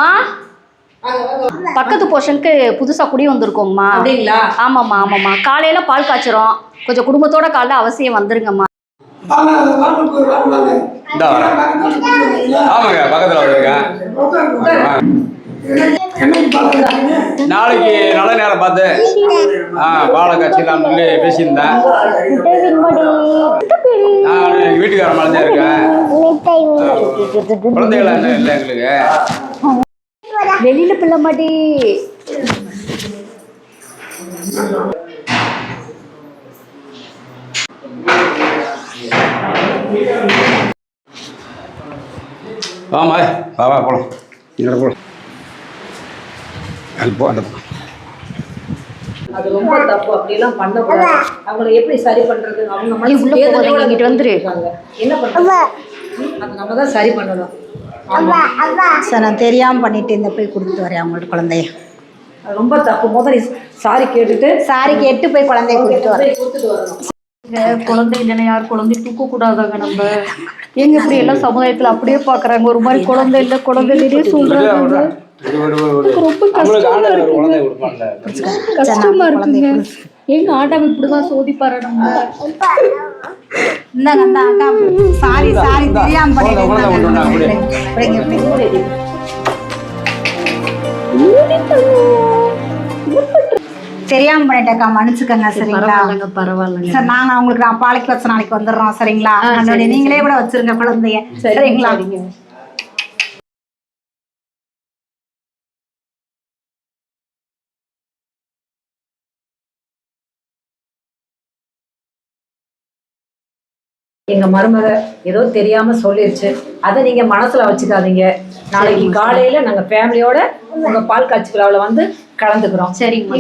மா பக்கத்து போர்ஷனுக்கு புதுசா குடி வந்திருக்கோங்கம்மா. அப்படிங்களா? ஆமாம்மா ஆமாம்மா. காலையில பால் காய்ச்சறோம், கொஞ்சம் குடும்பத்தோட காலைல அவசியம் வந்துருங்கம்மா. ஆமாங்க, பக்கத்தில் வந்துருக்கேன். நாளைக்கு நல்ல நேரம் பார்த்து பாலை காய்ச்சலாம் சொல்லி பேசியிருந்தேன். நான் எங்கள் வீட்டுக்கார மாதிரி தான் இருக்கேன். குழந்தைகள் என்ன இல்லை எங்களுக்கு. வெளியில பிள்ளை மாட்டி வாமா வா போகலாம். இங்கே போகலாம். அது போ அந்த அது ரொம்ப தப்பு. அப்படியெல்லாம் பண்ணக்கூடாது. அவங்களை எப்படி சரி பண்றது? அவங்க உள்ள வந்துரு. என்ன பண்றது? அது நம்ம தான் சரி பண்ணணும். சார் நான் தெரியாமல் பண்ணிட்டு இந்த போய் கொடுத்துட்டு வரேன் அவங்களோட குழந்தைய. ரொம்ப தப்பு. முதல்ல சாரி கேட்டு போய் குழந்தைய கொடுத்துட்டு வரணும். குழந்தை இல்லைன்னா யார் குழந்தை தூக்க கூடாதாங்க. நம்ம எங்க இப்படி எல்லாம் சமுதாயத்துல அப்படியே பாக்குறாங்க. ஒரு மாதிரி குழந்தை இல்லை குழந்தை இல்லையே சொல்றாங்க. ரொம்ப கஷ்டமா இருக்குங்க. எங்க ஆட்டம் இப்படிதான் சோதிப்பாரு. நம்ம சாரி தெரியாம தெரியாம பண்ணிட்டேக்கா, மன்னிச்சுக்கங்க. சரிங்களா? பரவாயில்லைங்க சார். நாங்க அவங்களுக்கு பாலைக்கு வச்ச நாளைக்கு வந்துடுறோம். சரிங்களா? நீங்களே கூட வச்சிருங்க குழந்தைய. சரிங்களா? எங்க மருமக ஏதோ தெரியாம சொல்லிருச்சு, அதை நீங்க மனசுல வச்சுக்காதீங்க. நாளைக்கு காலையில நாங்க ஃபேமிலியோட உங்க பால் காய்ச்சி விழாவில் வந்து கலந்துக்கிறோம். சரிங்க.